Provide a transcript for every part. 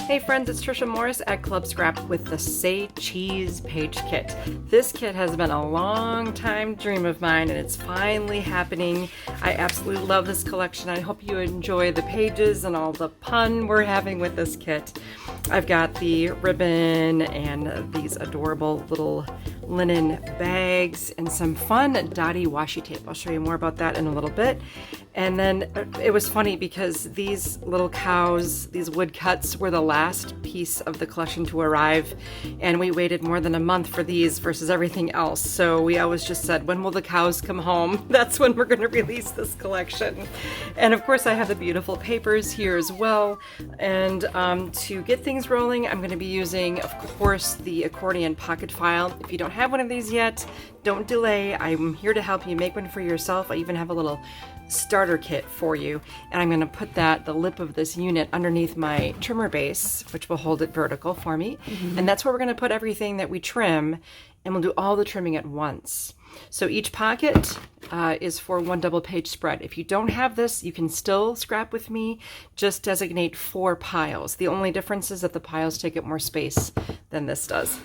Hey friends, it's Tricia Morris at Club Scrap with the Say Cheese page kit. This kit has been a long time dream of mine and it's finally happening. I absolutely love this collection. I hope you enjoy the pages and all the fun we're having with this kit. I've got the ribbon and these adorable little linen bags and some fun dotty washi tape. I'll show you more about that in a little bit. And then it was funny because these little cows, these woodcuts, were the last piece of the collection to arrive, and we waited more than a month for these versus everything else. So we always just said, when will the cows come home? That's when we're going to release this collection. And of course I have the beautiful papers here as well. And to get things rolling, I'm going to be using, of course, the accordion pocket file. If you don't have one of these yet, don't delay. I'm here to help you make one for yourself. I even have a little starter kit for you, and I'm going to put the lip of this unit underneath my trimmer base, which will hold it vertical for me. And that's where we're going to put everything that we trim, and we'll do all the trimming at once. So each pocket is for one double page spread. If you don't have this, you can still scrap with me. Just designate 4 piles. The only difference is that the piles take up more space than this does.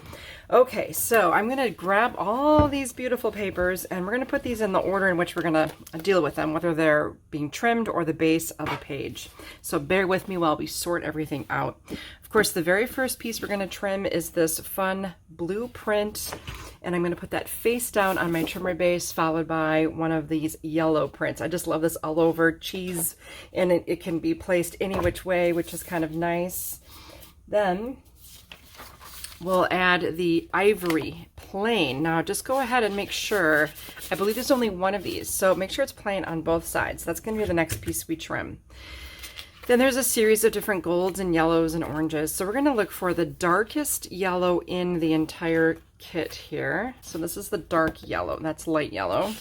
Okay, so I'm going to grab all these beautiful papers and we're going to put these in the order in which we're going to deal with them, whether they're being trimmed or the base of a page. So bear with me while we sort everything out. Of course, the very first piece we're going to trim is this fun blue print, and I'm going to put that face down on my trimmer base, followed by one of these yellow prints. I just love this all over cheese, and it can be placed any which way, which is kind of nice. Then we'll add the ivory plain. Now just go ahead and make sure, I believe there's only one of these, so make sure it's plain on both sides. That's going to be the next piece we trim. Then there's a series of different golds and yellows and oranges. So we're going to look for the darkest yellow in the entire kit here. So this is the dark yellow, that's light yellow.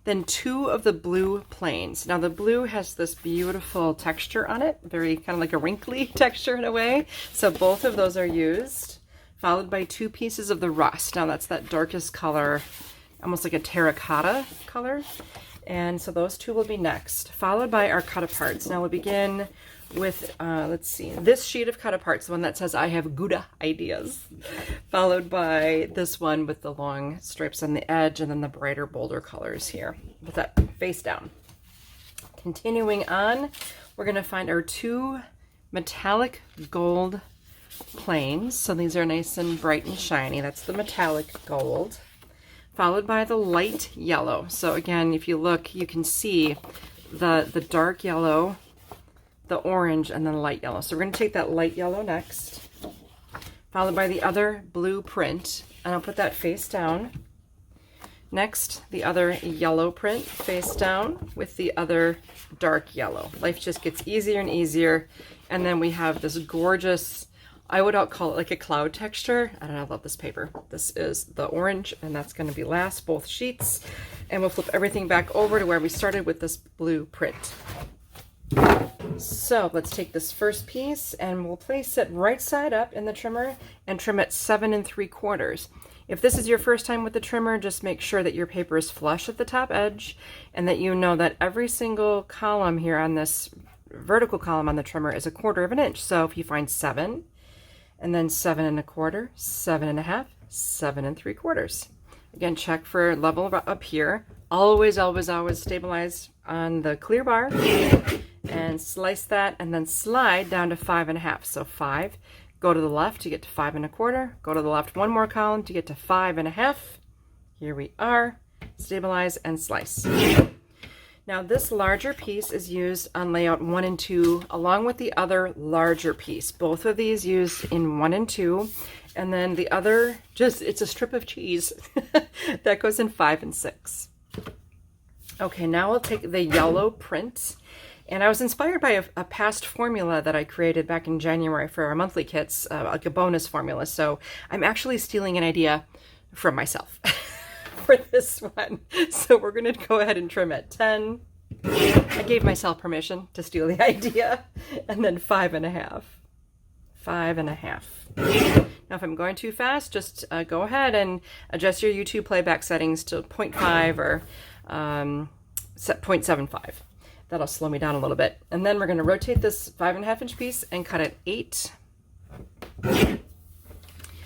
Then 2 of the blue plains. Now the blue has this beautiful texture on it, very kind of like a wrinkly texture in a way. So both of those are used, followed by 2 pieces of the rust. Now that's that darkest color, almost like a terracotta color. And so those 2 will be next, followed by our cut aparts. Now we'll begin with, let's see, this sheet of cut aparts, the one that says I have Gouda ideas, followed by this one with the long stripes on the edge, and then the brighter, bolder colors here with that face down. Continuing on, we're going to find our 2 metallic gold plains. So these are nice and bright and shiny. That's the metallic gold, followed by the light yellow. So again, if you look, you can see the dark yellow, the orange, and then the light yellow. So we're going to take that light yellow next, followed by the other blue print, and I'll put that face down. Next, the other yellow print face down with the other dark yellow. Life just gets easier and easier. And then we have this gorgeous, I would call it like a cloud texture. I don't know, I love this paper. This is the orange, and that's going to be last, both sheets. And we'll flip everything back over to where we started with this blue print. So let's take this first piece and we'll place it right side up in the trimmer and trim it 7 3/4. If this is your first time with the trimmer, just make sure that your paper is flush at the top edge and that you know that every single column here on this vertical column on the trimmer is 1/4 inch. So if you find 7 and then 7 1/4, 7 1/2, 7 3/4. Again, check for level up here. Always, always, always stabilize on the clear bar. And slice that and then slide down to 5 1/2. So 5, go to the left to get to 5 1/4, go to the left one more column to get to 5 1/2. Here we are, stabilize and slice. Now this larger piece is used on layout 1 and 2 along with the other larger piece. Both of these used in 1 and 2, and then the other, it's a strip of cheese that goes in 5 and 6. Okay, now we'll take the yellow print. And I was inspired by a past formula that I created back in January for our monthly kits, like a bonus formula. So I'm actually stealing an idea from myself for this one. So we're going to go ahead and trim at 10. I gave myself permission to steal the idea. And then 5 1/2. 5 1/2. Now if I'm going too fast, just go ahead and adjust your YouTube playback settings to 0.5 or set 0.75. That'll slow me down a little bit. And then we're going to rotate this 5.5 inch piece and cut it 8.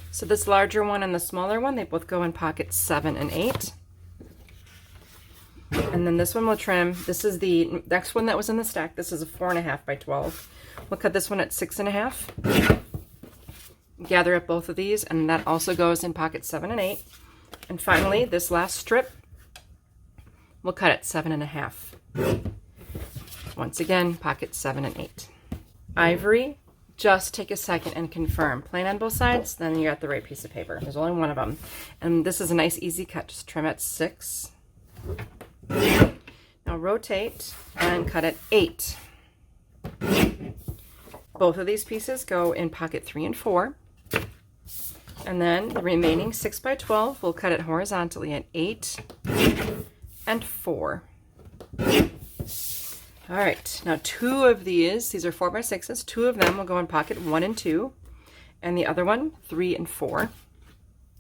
So this larger one and the smaller one, they both go in pocket 7 and 8. And then this one we'll trim. This is the next one that was in the stack. This is a 4.5 by 12. We'll cut this one at 6.5. Gather up both of these, and that also goes in pocket 7 and 8. And finally, this last strip, we'll cut at 7.5. Once again, pocket 7 and 8. Ivory. Just take a second and confirm. Plain on both sides, then you're at the right piece of paper. There's only one of them. And this is a nice easy cut. Just trim at 6. Now rotate and cut at 8. Both of these pieces go in pocket 3 and 4. And then the remaining 6 by 12, we'll cut it horizontally at 8 and 4. All right, now 2 of these are 4 by 6s. 2 of them will go in pocket 1 and 2, and the other one 3 and 4.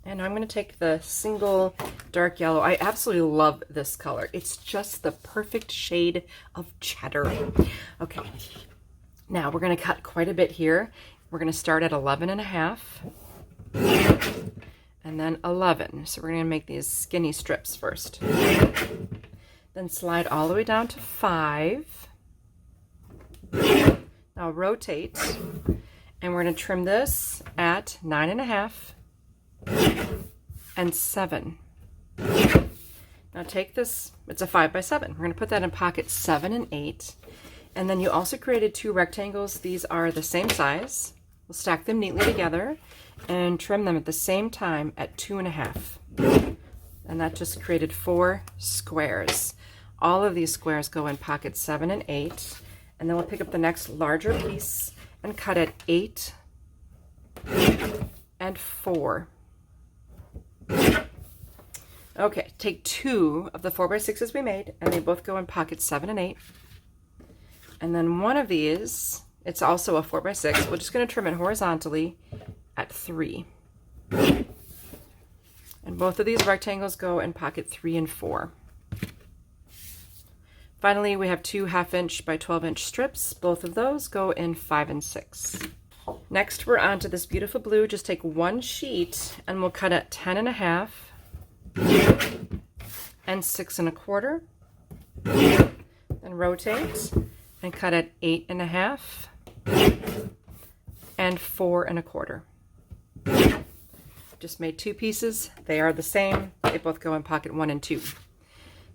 And I'm going to take the single dark yellow. I absolutely love this color. It's just the perfect shade of cheddar. Okay, now we're going to cut quite a bit here. We're going to start at 11.5, and then 11. So we're going to make these skinny strips first. Then slide all the way down to 5. Now rotate, and we're going to trim this at 9.5 and 7. Now take this, it's a 5 by 7. We're going to put that in pocket 7 and 8. And then you also created 2 rectangles. These are the same size. We'll stack them neatly together and trim them at the same time at 2.5. And that just created 4 squares. All of these squares go in pocket 7 and 8. And then we'll pick up the next larger piece and cut at 8 and 4. Okay, take 2 of the 4 by 6s we made, and they both go in pocket 7 and 8. And then one of these, it's also a 4 by 6. We're just going to trim it horizontally at 3. And both of these rectangles go in pocket 3 and 4. Finally, we have 2 1/2 inch by 12 inch strips. Both of those go in 5 and 6. Next, we're on to this beautiful blue. Just take 1 sheet and we'll cut at 10.5 and 6.25. Then rotate and cut at 8.5 and 4.25. Just made 2 pieces. They are the same. They both go in pocket 1 and 2.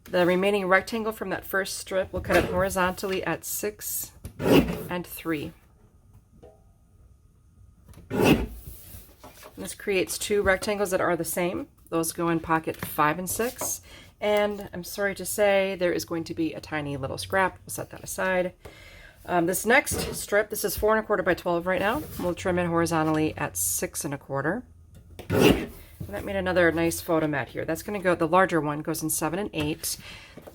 The remaining rectangle from that first strip, we'll cut it horizontally at 6 and 3. And this creates 2 rectangles that are the same. Those go in pocket 5 and 6. And I'm sorry to say, there is going to be a tiny little scrap. We'll set that aside. This next strip, this is 4.25 by 12 right now. We'll trim it horizontally at 6.25. And that made another nice photo mat here. That's going to go, the larger one goes in 7 and 8.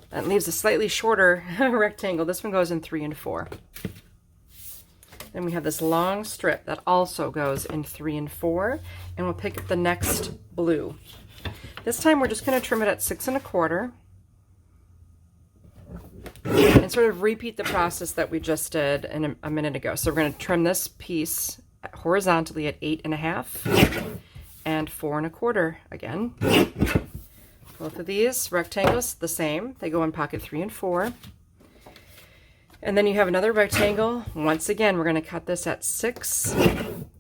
That leaves a slightly shorter rectangle. This one goes in 3 and 4. Then we have this long strip that also goes in 3 and 4. And we'll pick up the next blue. This time we're just going to trim it at 6.25. And sort of repeat the process that we just did a minute ago. So we're going to trim this piece horizontally at 8.5 and 4.25 again. Both of these rectangles the same. They go in pocket 3 and 4. And then you have another rectangle. Once again, we're going to cut this at 6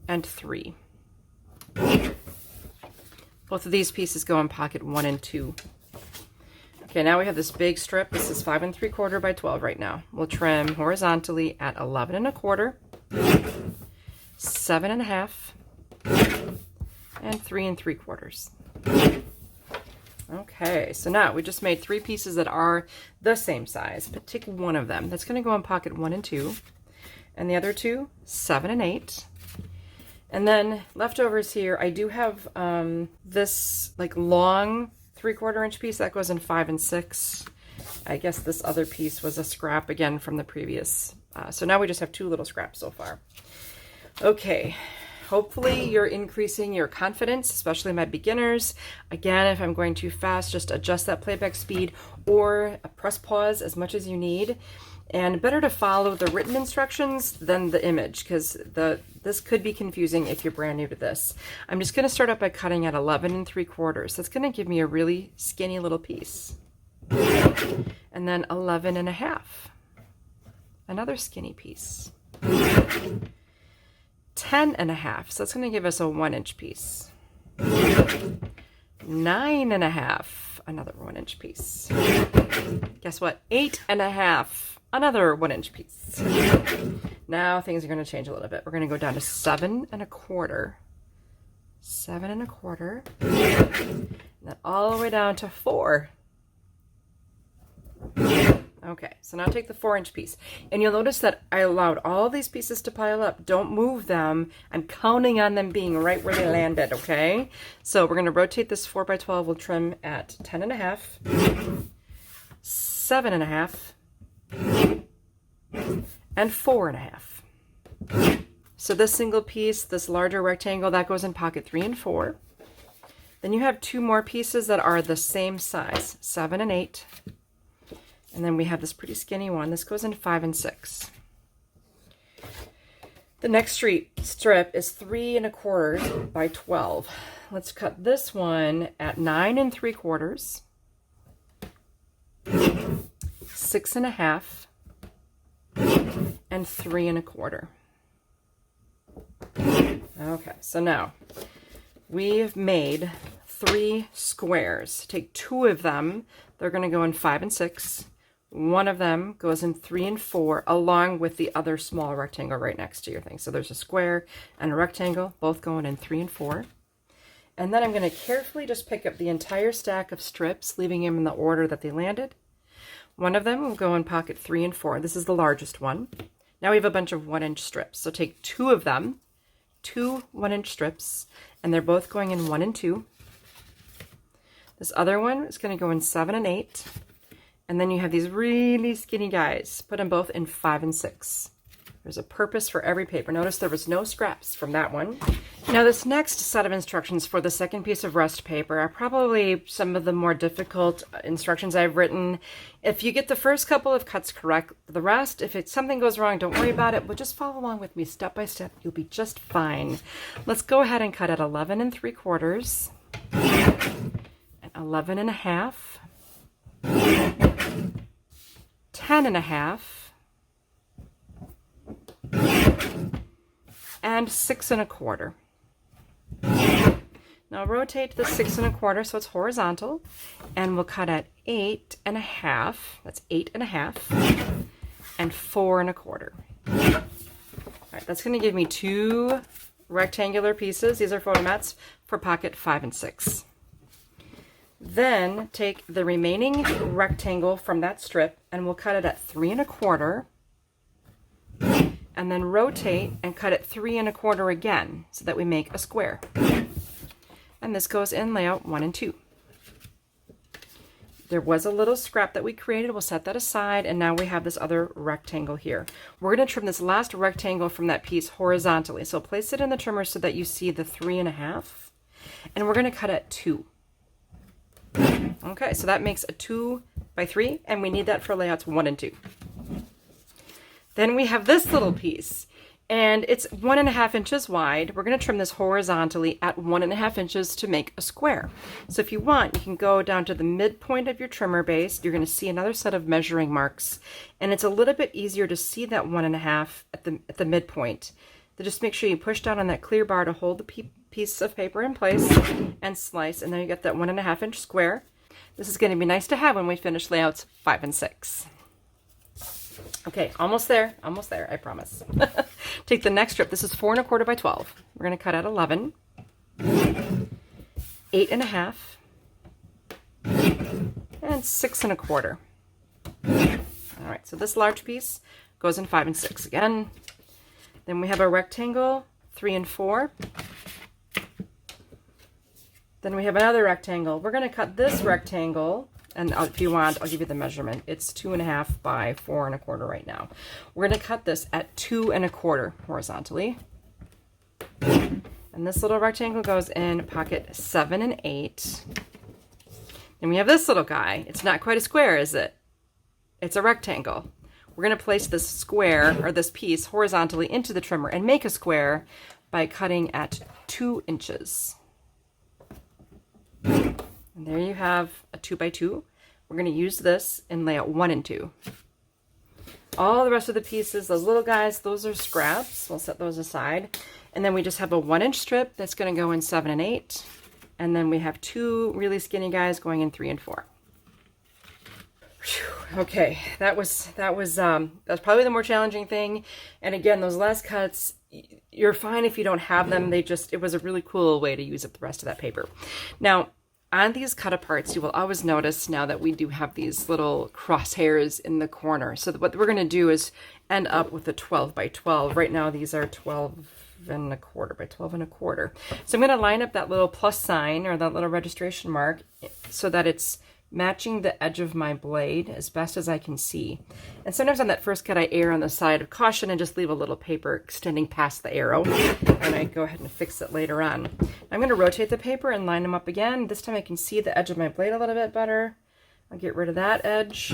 and 3. Both of these pieces go in pocket 1 and 2. Okay, now we have this big strip. This is 5 3/4 by 12 right now. We'll trim horizontally at 11.25, 7.5, and 3 3/4. Okay, so now we just made 3 pieces that are the same size, but take one of them. That's going to go in pocket 1 and 2, and the other 2, 7 and 8. And then leftovers here, I do have this like long 3/4 inch piece that goes in 5 and 6. I guess this other piece was a scrap again from the previous. So now we just have 2 little scraps so far. Okay. Hopefully you're increasing your confidence, especially my beginners. Again, if I'm going too fast, just adjust that playback speed or press pause as much as you need. And better to follow the written instructions than the image, because this could be confusing if you're brand new to this. I'm just going to start out by cutting at 11 3/4. That's going to give me a really skinny little piece. And then 11 1/2. Another skinny piece. 10 1/2. So that's going to give us a 1-inch piece. 9 1/2. Another 1-inch piece. Guess what? 8 1/2. Another 1-inch piece. Now things are going to change a little bit. We're going to go down to 7 1/4. 7 1/4. And then all the way down to 4. Okay, so now take the 4-inch piece. And you'll notice that I allowed all these pieces to pile up. Don't move them. I'm counting on them being right where they landed, okay? So we're going to rotate this 4x12. We'll trim at 10 1/2, 7 1/2, and 4 1/2. So this single piece, this larger rectangle, that goes in pocket 3 and 4. Then you have 2 more pieces that are the same size, 7 and 8. And then we have this pretty skinny one. This goes in 5 and 6. The next strip is 3 1/4 by 12. Let's cut this one at 9 3/4, 6 1/2, and 3 1/4. Okay, so now we've made 3 squares. Take 2 of them. They're going to go in 5 and 6. One of them goes in 3 and 4, along with the other small rectangle right next to your thing. So there's a square and a rectangle, both going in 3 and 4. And then I'm going to carefully just pick up the entire stack of strips, leaving them in the order that they landed. One of them will go in pocket 3 and 4. This is the largest one. Now we have a bunch of 1-inch strips. So take 2 of them, 2 1-inch strips, and they're both going in 1 and 2. This other one is going to go in 7 and 8. And then you have these really skinny guys. Put them both in 5 and 6. There's a purpose for every paper. Notice there was no scraps from that one. Now this next set of instructions for the second piece of rust paper are probably some of the more difficult instructions I've written. If you get the first couple of cuts correct, the rest, if something goes wrong, don't worry about it, but just follow along with me step by step. You'll be just fine. Let's go ahead and cut at 11 3/4, and 11 1/2, 10 1/2, and 6 1/4. Now rotate the 6 1/4 so it's horizontal, and we'll cut at 8 1/2. That's 8 1/2, and 4 1/4. All right, that's going to give me 2 rectangular pieces. These are photo mats for pocket 5 and 6. Then take the remaining rectangle from that strip and we'll cut it at 3 1/4, and then rotate and cut it 3 1/4 again so that we make a square. And this goes in layout 1 and 2. There was a little scrap that we created. We'll set that aside, and now we have this other rectangle here. We're going to trim this last rectangle from that piece horizontally. So place it in the trimmer so that you see the 3 1/2, and we're going to cut at 2. Okay, so that makes a 2 by 3, and we need that for layouts 1 and 2. Then we have this little piece, and it's 1 1/2 inches wide. We're going to trim this horizontally at 1 1/2 inches to make a square. So if you want, you can go down to the midpoint of your trimmer base. You're going to see another set of measuring marks, and it's a little bit easier to see that 1 1/2 at the midpoint. So just make sure you push down on that clear bar to hold the piece of paper in place and slice, and then you get that 1 1/2 inch square. This is going to be nice to have when we finish layouts 5 and 6. Okay, almost there, I promise. Take the next strip. This is 4 1/4 by 12. We're going to cut at 11, 8 1/2, and 6 1/4. All right, so this large piece goes in 5 and 6 again. Then we have a rectangle, 3 and 4. Then we have another rectangle. We're going to cut this rectangle, and if you want, I'll give you the measurement. It's 2 1/2 by 4 1/4 right now. We're going to cut this at 2 1/4 horizontally. And this little rectangle goes in pocket 7 and 8. And we have this little guy. It's not quite a square, is it? It's a rectangle. We're going to place this square, or this piece, horizontally into the trimmer and make a square by cutting at 2 inches. And there you have a 2x2. We're going to use this in layout 1 and 2. All the rest of the pieces, those little guys, those are scraps. We'll set those aside. And then we just have a 1-inch strip that's going to go in 7 and 8. And then we have 2 really skinny guys going in 3 and 4. Whew. Okay, that was probably the more challenging thing. And again, those last cuts, you're fine if you don't have them. It was a really cool way to use up the rest of that paper. Now, on these cut aparts, you will always notice now that we do have these little crosshairs in the corner. So what we're going to do is end up with a 12 by 12. Right now, these are 12 and a quarter by 12 and a quarter. So I'm going to line up that little plus sign or that little registration mark so that it's matching the edge of my blade as best as I can see. And sometimes on that first cut, I err on the side of caution and just leave a little paper extending past the arrow. And I go ahead and fix it later on. I'm going to rotate the paper and line them up again. This time I can see the edge of my blade a little bit better. I'll get rid of that edge.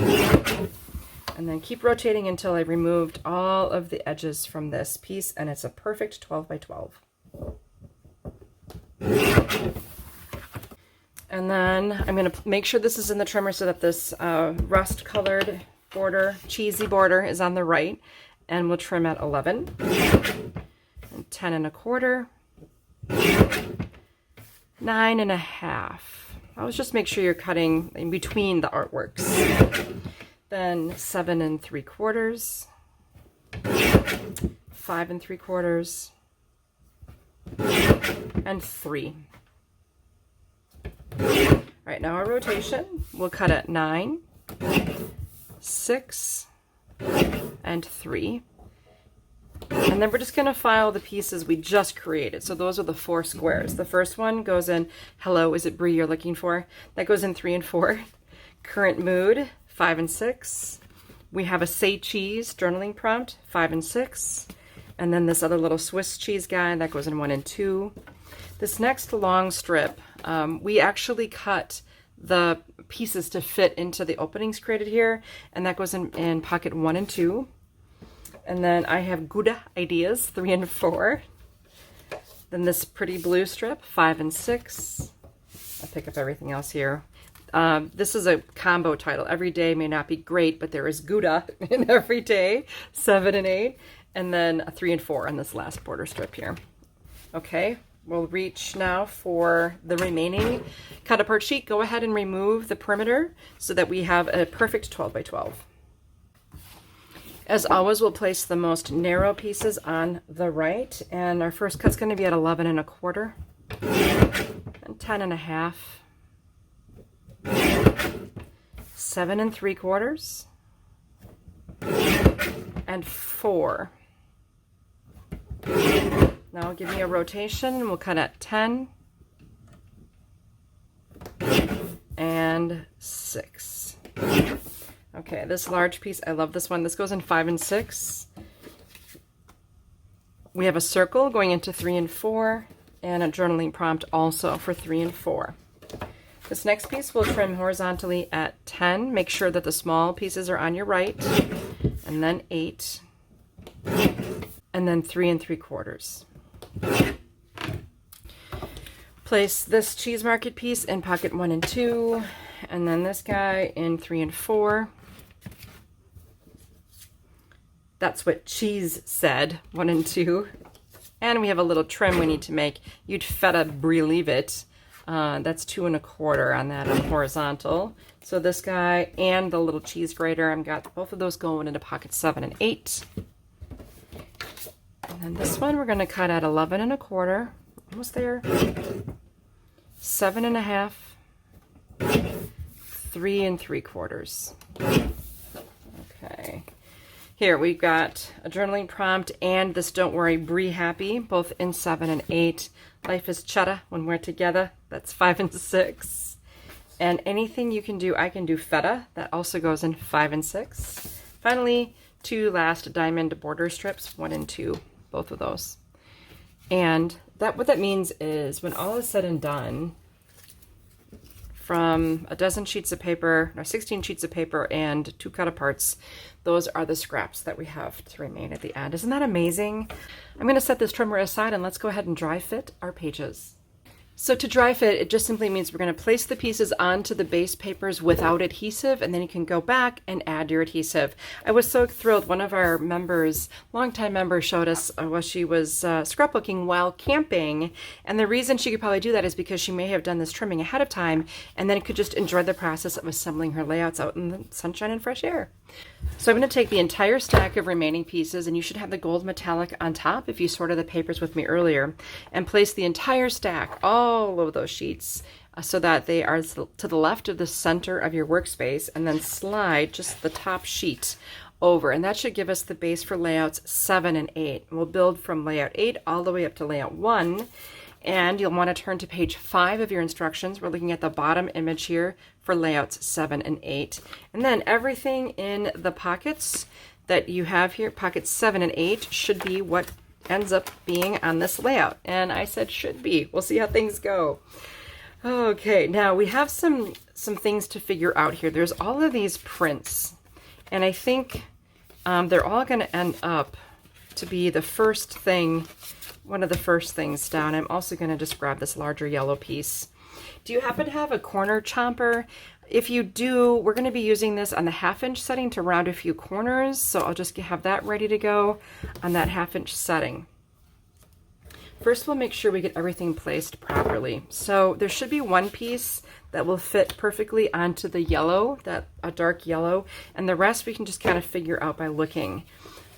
And then keep rotating until I've removed all of the edges from this piece, and it's a perfect 12 by 12. And then I'm going to make sure this is in the trimmer so that this rust colored border, cheesy border, is on the right. And we'll trim at 11, and 10 and a quarter, 9 and a half. Always just make sure you're cutting in between the artworks. Then 7 and 3/4, 5 and 3/4, and 3. All right, now our rotation, we'll cut at 9, 6, and 3. And then we're just going to file the pieces we just created. So those are the 4 squares. The first one goes in, hello, is it Brie you're looking for? That goes in 3 and 4. Current mood, 5 and 6. We have a say cheese journaling prompt, 5 and 6. And then this other little Swiss cheese guy, that goes in 1 and 2. This next long strip, we actually cut the pieces to fit into the openings created here, and that goes in pocket 1 and 2. And then I have Gouda ideas, 3 and 4. Then this pretty blue strip, 5 and 6. I'll pick up everything else here. This is a combo title. Every day may not be great, but there is Gouda in every day, 7 and 8. And then a 3 and 4 on this last border strip here. Okay, we'll reach now for the remaining cut apart sheet. Go ahead and remove the perimeter so that we have a perfect 12 by 12. As always, we'll place the most narrow pieces on the right, and our first cut's going to be at 11 and a quarter, and 10 and a half, 7 and 3/4, and 4. Now give me a rotation, and we'll cut at 10 and 6. Okay, this large piece, I love this one. This goes in 5 and 6. We have a circle going into 3 and 4, and a journaling prompt also for 3 and 4. This next piece we'll trim horizontally at 10. Make sure that the small pieces are on your right, and then 8, and then 3 and 3/4. Place this cheese market piece in pocket 1 and 2, and then this guy in 3 and 4. That's what cheese said, 1 and 2. And we have a little trim we need to make. You'd feta brie leave it. That's 2 and a quarter on that on horizontal. So this guy and the little cheese grater, I've got both of those going into pocket 7 and 8. And then this one we're going to cut at 11 and a quarter. Almost there. 7 and a half. 3 and 3/4. Okay. Here we've got a journaling prompt and this Don't Worry Brie Happy, both in 7 and 8. Life is cheddar when we're together. That's 5 and 6. And anything you can do, I can do feta. That also goes in 5 and 6. Finally, 2 last diamond border strips, 1 and 2, both of those. And what that means is when all is said and done, from a dozen sheets of paper, or 16 sheets of paper, and 2 cut aparts. Those are the scraps that we have to remain at the end. Isn't that amazing? I'm going to set this trimmer aside and let's go ahead and dry fit our pages. So to dry fit, it just simply means we're going to place the pieces onto the base papers without adhesive, and then you can go back and add your adhesive. I was so thrilled. One of our members, longtime members, showed us while she was scrapbooking while camping, and the reason she could probably do that is because she may have done this trimming ahead of time, and then could just enjoy the process of assembling her layouts out in the sunshine and fresh air. So I'm going to take the entire stack of remaining pieces, and you should have the gold metallic on top if you sorted the papers with me earlier, and place the entire stack, all of those sheets, so that they are to the left of the center of your workspace, and then slide just the top sheet over, and that should give us the base for layouts 7 and 8. We'll build from layout 8 all the way up to layout 1. And you'll want to turn to page 5 of your instructions. We're looking at the bottom image here for layouts 7 and 8. And then everything in the pockets that you have here, pockets 7 and 8, should be what ends up being on this layout. And I said should be. We'll see how things go. Okay, now we have some things to figure out here. There's all of these prints, and I think they're all going to end up to be the first thing, one of the first things down. I'm also going to just grab this larger yellow piece. Do you happen to have a corner chomper? If you do, we're going to be using this on the 1/2 inch setting to round a few corners, so I'll just have that ready to go on that 1/2 inch setting. First, we'll make sure we get everything placed properly. So there should be one piece that will fit perfectly onto the yellow, a dark yellow, and the rest we can just kind of figure out by looking.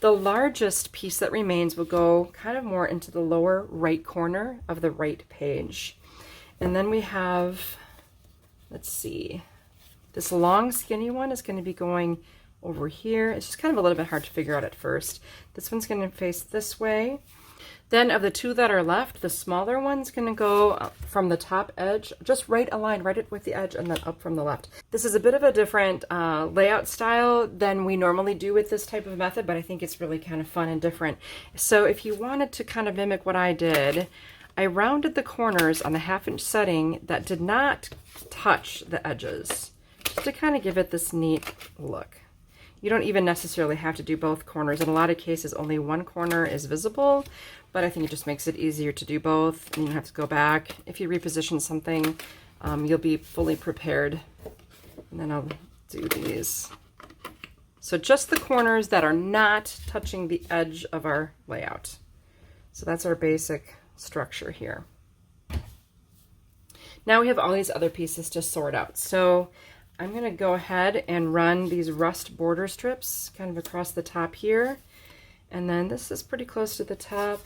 The largest piece that remains will go kind of more into the lower right corner of the right page. And then we have, let's see, this long skinny one is going to be going over here. It's just kind of a little bit hard to figure out at first. This one's going to face this way. Then of the 2 that are left, the smaller one's going to go from the top edge, just right aligned, right with the edge, and then up from the left. This is a bit of a different layout style than we normally do with this type of method, but I think it's really kind of fun and different. So if you wanted to kind of mimic what I did, I rounded the corners on the 1/2 inch setting that did not touch the edges, just to kind of give it this neat look. You don't even necessarily have to do both corners. In a lot of cases, only one corner is visible, but I think it just makes it easier to do both. And you don't have to go back. If you reposition something, you'll be fully prepared. And then I'll do these. So just the corners that are not touching the edge of our layout. So that's our basic structure here. Now we have all these other pieces to sort out. So I'm going to go ahead and run these rust border strips kind of across the top here. And then this is pretty close to the top.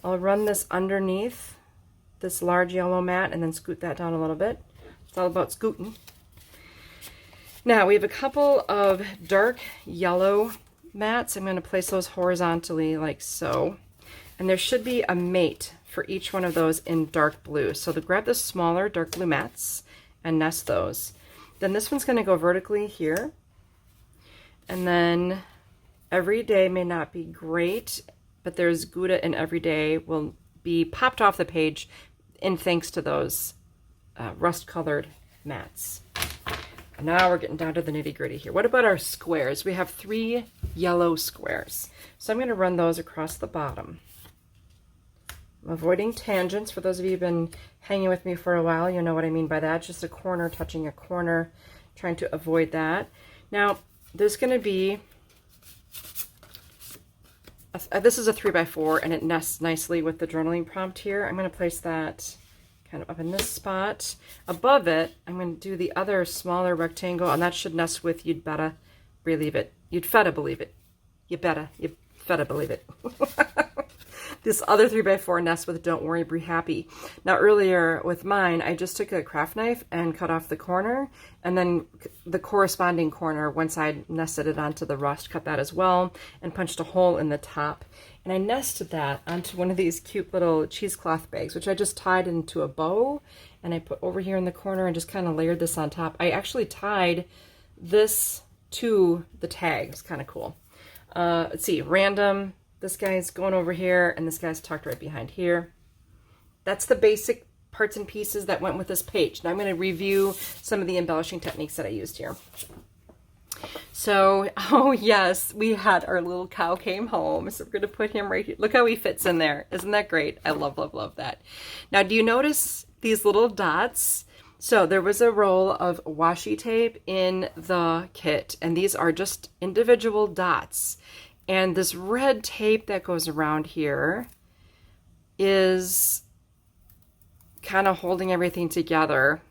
I'll run this underneath this large yellow mat and then scoot that down a little bit. It's all about scooting. Now we have a couple of dark yellow mats. I'm going to place those horizontally like so. And there should be a mate for each one of those in dark blue. So grab the smaller dark blue mats and nest those. Then this one's going to go vertically here. And then every day may not be great, but there's Gouda in every day will be popped off the page in thanks to those rust-colored mats. Now we're getting down to the nitty-gritty here. What about our squares? We have 3 yellow squares. So I'm going to run those across the bottom. I'm avoiding tangents. For those of you who've been hanging with me for a while, you know what I mean by that. Just a corner touching a corner, trying to avoid that. Now, there's going to be, this is a 3x4, and it nests nicely with the journaling prompt here. I'm going to place that kind of up in this spot. Above it, I'm going to do the other smaller rectangle, and that should nest with you'd better believe it. You'd fetta believe it. You fetta believe it. This other 3x4 nests with don't worry, be happy. Now earlier with mine, I just took a craft knife and cut off the corner, and then the corresponding corner, once I nested it onto the rust, cut that as well, and punched a hole in the top. And I nested that onto one of these cute little cheesecloth bags, which I just tied into a bow, and I put over here in the corner and just kind of layered this on top. I actually tied this to the tag. It's kind of cool. Let's see, random. This guy's going over here, and this guy's tucked right behind here. That's the basic parts and pieces that went with this page. Now I'm going to review some of the embellishing techniques that I used here. So, oh yes, we had our little cow came home. So we're going to put him right here. Look how he fits in there. Isn't that great? I love, love, love that. Now, do you notice these little dots? So there was a roll of washi tape in the kit, and these are just individual dots. And this red tape that goes around here is kind of holding everything together.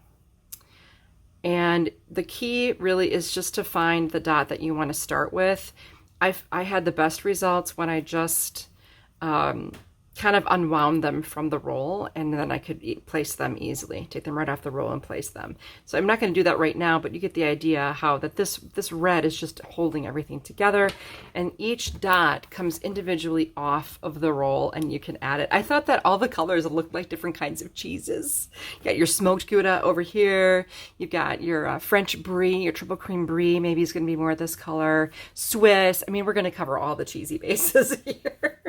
And the key really is just to find the dot that you want to start with. I had the best results when I just kind of unwound them from the roll, and then I could place them easily, take them right off the roll and place them. So I'm not going to do that right now, but you get the idea how that this red is just holding everything together, and each dot comes individually off of the roll and you can add it. I thought that all the colors looked like different kinds of cheeses. You got your smoked Gouda over here, you've got your French brie, your triple cream brie, maybe it's going to be more of this color, Swiss. I mean, we're going to cover all the cheesy bases here.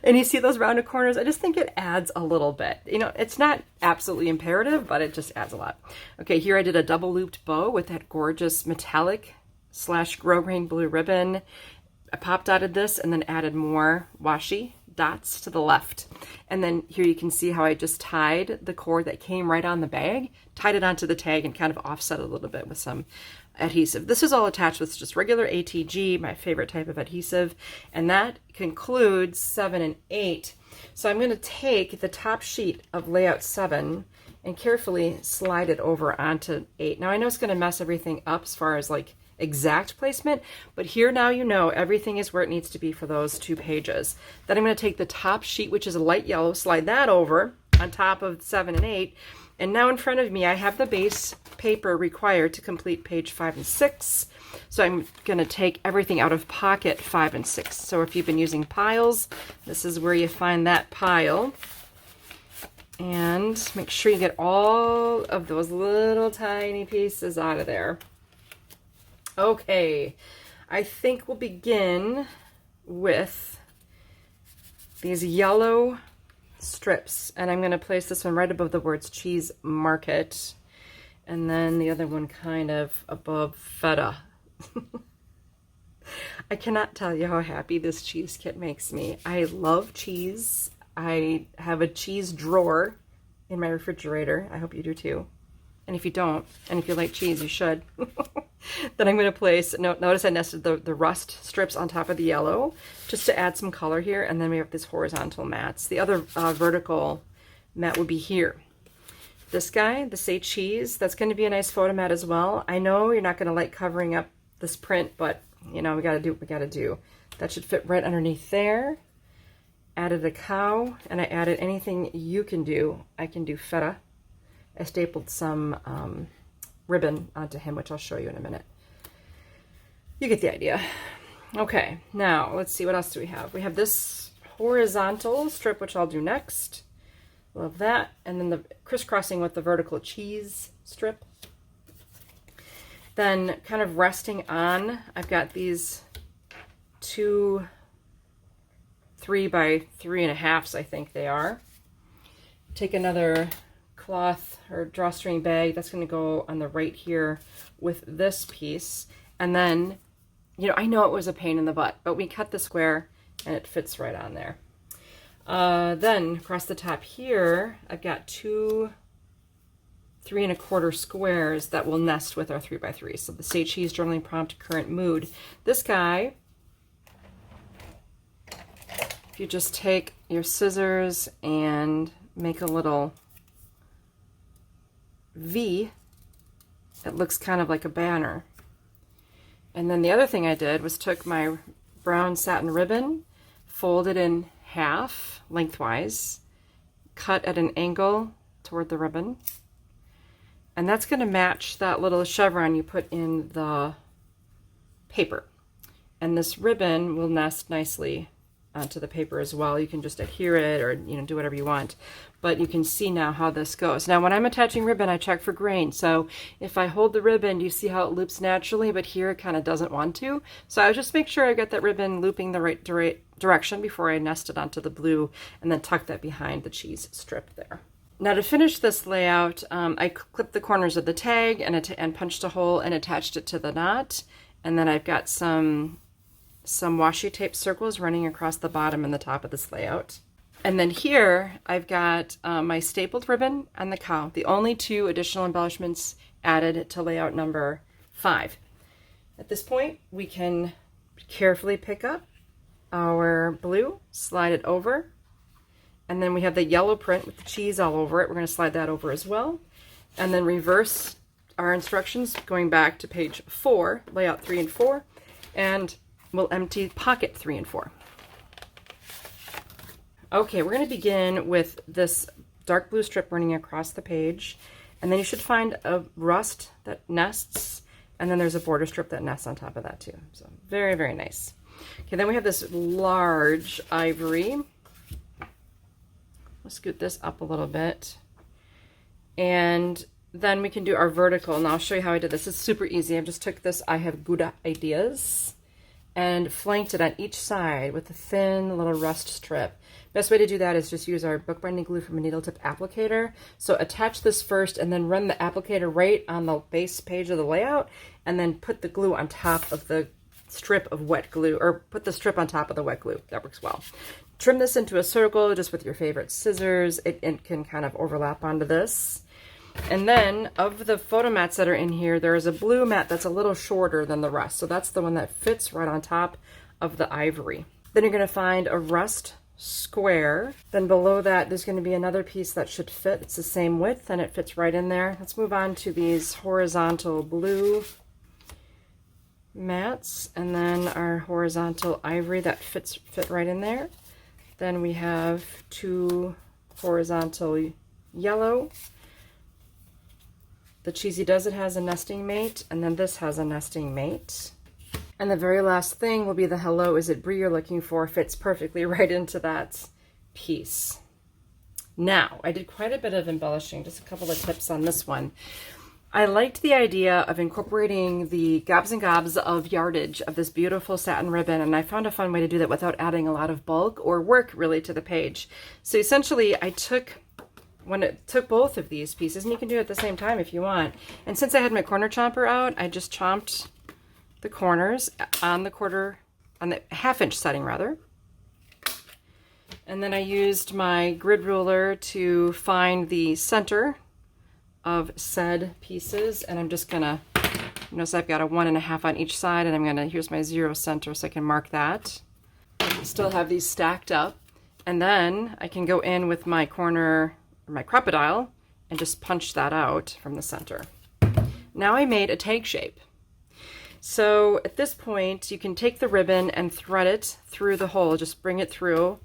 And you see those rounded corners? I just think it adds a little bit. You know, it's not absolutely imperative, but it just adds a lot. Okay, here I did a double looped bow with that gorgeous metallic / grosgrain blue ribbon. I pop dotted this and then added more washi dots to the left. And then here you can see how I just tied the cord that came right on the bag, tied it onto the tag and kind of offset a little bit with some adhesive. This is all attached with just regular ATG, my favorite type of adhesive, and that concludes 7 and 8. So I'm going to take the top sheet of layout 7 and carefully slide it over onto 8. Now I know it's going to mess everything up as far as like exact placement, but here now you know everything is where it needs to be for those 2 pages. Then I'm going to take the top sheet, which is a light yellow, slide that over on top of 7 and 8. And now in front of me, I have the base paper required to complete page 5 and 6. So I'm going to take everything out of pocket 5 and 6. So if you've been using piles, this is where you find that pile. And make sure you get all of those little tiny pieces out of there. Okay, I think we'll begin with these yellow strips, and I'm going to place this one right above the words Cheese Market, and then the other one kind of above Feta. I cannot tell you how happy this cheese kit makes me. I love cheese. I have a cheese drawer in my refrigerator. I hope you do too. And if you don't, and if you like cheese, you should. Then I'm going to place, notice I nested the rust strips on top of the yellow just to add some color here, and then we have these horizontal mats. The other vertical mat would be here. This guy, the Say Cheese, that's going to be a nice photo mat as well. I know you're not going to like covering up this print, but you know, we got to do what we got to do. That should fit right underneath there. Added a cow, and I added anything you can do. I can do feta. I stapled some ribbon onto him, which I'll show you in a minute. You get the idea. Okay, now let's see, what else do we have? We have this horizontal strip, which I'll do next. Love that. And then the crisscrossing with the vertical cheese strip. Then kind of resting on, I've got these 2 3 by 3.5s, I think they are. Take another cloth or drawstring bag that's going to go on the right here with this piece, and then, you know, I know it was a pain in the butt, but we cut the square and it fits right on there. Then across the top here, I've got 2 3¼ squares that will nest with our 3 by 3. So the Say Cheese, Journaling Prompt, Current Mood. This guy, if you just take your scissors and make a little V, it looks kind of like a banner. And then the other thing I did was took my brown satin ribbon, folded in half lengthwise, cut at an angle toward the ribbon, and that's going to match that little chevron you put in the paper. And this ribbon will nest nicely onto the paper as well. You can just adhere it or, you know, do whatever you want. But you can see now how this goes. Now when I'm attaching ribbon, I check for grain. So if I hold the ribbon, you see how it loops naturally, but here it kind of doesn't want to. So I just make sure I get that ribbon looping the right direction before I nest it onto the blue, and then tuck that behind the cheese strip there. Now to finish this layout, I clipped the corners of the tag and punched a hole and attached it to the knot. And then I've got some washi tape circles running across the bottom and the top of this layout. And then here I've got my stapled ribbon and the cow, the only two additional embellishments added to layout number 5. At this point, we can carefully pick up our blue, slide it over, and then we have the yellow print with the cheese all over it. We're going to slide that over as well, and then reverse our instructions going back to page 4, layout 3 and 4, and we'll empty pocket 3 and 4. Okay, we're going to begin with this dark blue strip running across the page, and then you should find a rust that nests, and then there's a border strip that nests on top of that too. So very, very nice. Okay, then we have this large ivory. Let's scoot this up a little bit. And then we can do our vertical, and I'll show you how I did this. It's super easy. I just took this I Have Good Ideas and flanked it on each side with a thin little rust strip. Best way to do that is just use our bookbinding glue from a needle tip applicator. So attach this first and then run the applicator right on the base page of the layout, and then put the glue on top of the strip of wet glue, or put the strip on top of the wet glue. That works well. Trim this into a circle just with your favorite scissors. It can kind of overlap onto this. And then of the photo mats that are in here, there is a blue mat that's a little shorter than the rest. So that's the one that fits right on top of the ivory. Then you're going to find a rust square. Then below that, there's going to be another piece that should fit. It's the same width and it fits right in there. Let's move on to these horizontal blue mats, and then our horizontal ivory that fit right in there. Then we have 2 horizontal yellow. The Cheesy Does It has a nesting mate, and then this has a nesting mate. And the very last thing will be the Hello, Is It Brie you're looking for? Fits perfectly right into that piece. Now, I did quite a bit of embellishing, just a couple of tips on this one. I liked the idea of incorporating the gobs and gobs of yardage of this beautiful satin ribbon, and I found a fun way to do that without adding a lot of bulk or work really to the page. So essentially, I took both of these pieces, and you can do it at the same time if you want. And since I had my corner chomper out, I just chomped the corners on the half-inch setting rather. And then I used my grid ruler to find the center of said pieces, and I'm just gonna, notice I've got a 1.5 on each side, and I'm gonna, here's my 0 center so I can mark that. Still have these stacked up, and then I can go in with my corner, or my crocodile, and just punch that out from the center. Now I made a tag shape. So at this point, you can take the ribbon and thread it through the hole, just bring it through,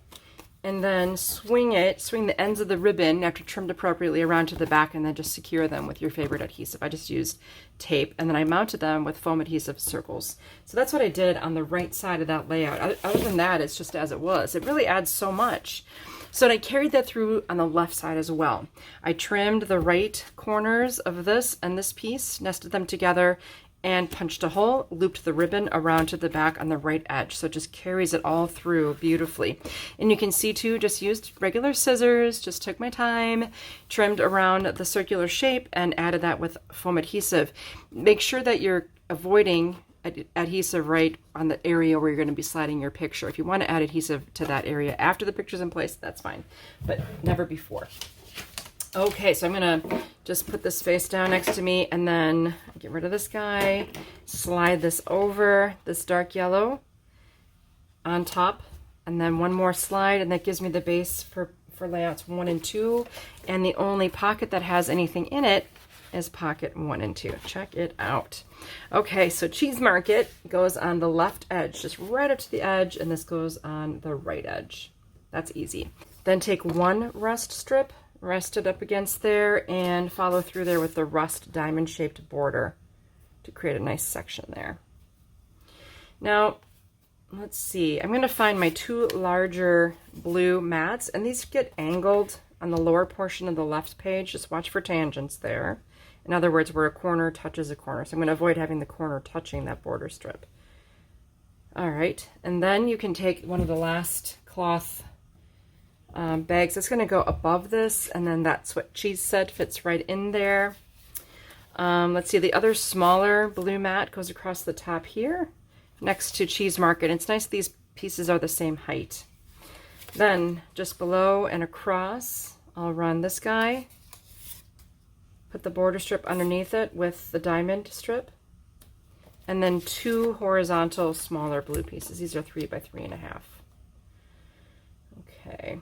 and then swing the ends of the ribbon after trimmed appropriately around to the back, and then just secure them with your favorite adhesive. I just used tape, and then I mounted them with foam adhesive circles. So that's what I did on the right side of that layout. Other than that, it's just as it was. It really adds so much. So I carried that through on the left side as well. I trimmed the right corners of this and this piece, nested them together, and punched a hole, looped the ribbon around to the back on the right edge. So it just carries it all through beautifully. And you can see too, just used regular scissors, just took my time, trimmed around the circular shape, and added that with foam adhesive. Make sure that you're avoiding adhesive right on the area where you're going to be sliding your picture. If you want to add adhesive to that area after the picture's in place, that's fine, but never before. Okay, so I'm gonna just put this face down next to me, and then get rid of this guy, slide this over, this dark yellow on top, and then one more slide, and that gives me the base for layouts 1 and 2, and the only pocket that has anything in it is pocket 1 and 2. Check it out. Okay, so cheese market goes on the left edge, just right up to the edge, and this goes on the right edge. That's easy. Then take one rust strip, rest it up against there, and follow through there with the rust diamond shaped border to create a nice section there. Now, let's see, I'm going to find my 2 larger blue mats, and these get angled on the lower portion of the left page. Just watch for tangents there. In other words, where a corner touches a corner. So I'm going to avoid having the corner touching that border strip. All right, and then you can take one of the last cloth bags. It's going to go above this, and then that's what cheese said fits right in there. Let's see, the other smaller blue mat goes across the top here next to Cheese Market. It's nice these pieces are the same height. Then just below and across, I'll run this guy, put the border strip underneath it with the diamond strip, and then 2 horizontal smaller blue pieces. These are 3 by 3.5. Okay.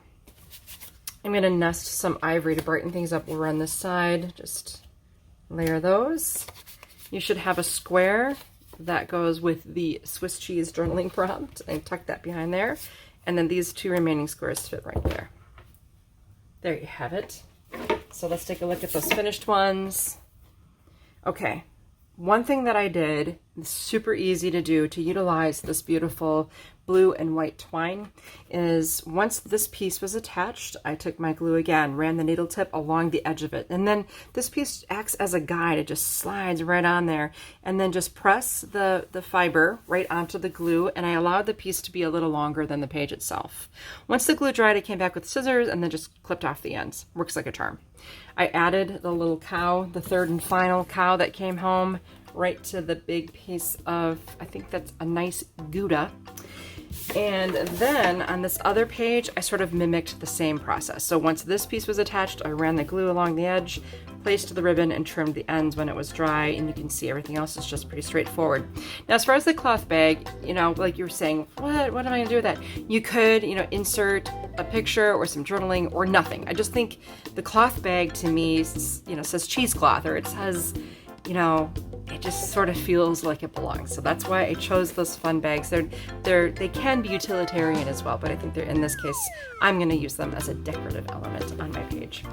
I'm going to nest some ivory to brighten things up. We'll run this side, just layer those. You should have a square that goes with the Swiss cheese journaling prompt, and tuck that behind there. And then these 2 remaining squares fit right there. There you have it. So let's take a look at those finished ones. Okay, one thing that I did, super easy to do to utilize this beautiful blue and white twine, is once this piece was attached, I took my glue again, ran the needle tip along the edge of it, and then this piece acts as a guide. It just slides right on there, and then just press the fiber right onto the glue, and I allowed the piece to be a little longer than the page itself. Once the glue dried, I came back with scissors and then just clipped off the ends. Works like a charm. I added the little cow, the third and final cow that came home, right to the big piece of, I think that's a nice Gouda. And then on this other page, I sort of mimicked the same process. So once this piece was attached, I ran the glue along the edge, placed the ribbon, and trimmed the ends when it was dry. And you can see everything else is just pretty straightforward. Now, as far as the cloth bag, you know, like you were saying, what am I going to do with that? You could, you know, insert a picture or some journaling or nothing. I just think the cloth bag to me, you know, says cheesecloth, or it says, you know, it just sort of feels like it belongs. So that's why I chose those fun bags. They can be utilitarian as well, but I think in this case, I'm going to use them as a decorative element on my page.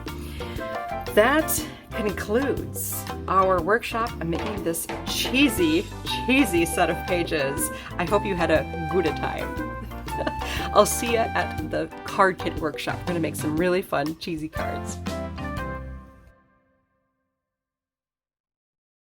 That concludes our workshop on making this cheesy set of pages. I hope you had a good time. I'll see you at the card kit workshop. I'm going to make some really fun cheesy cards.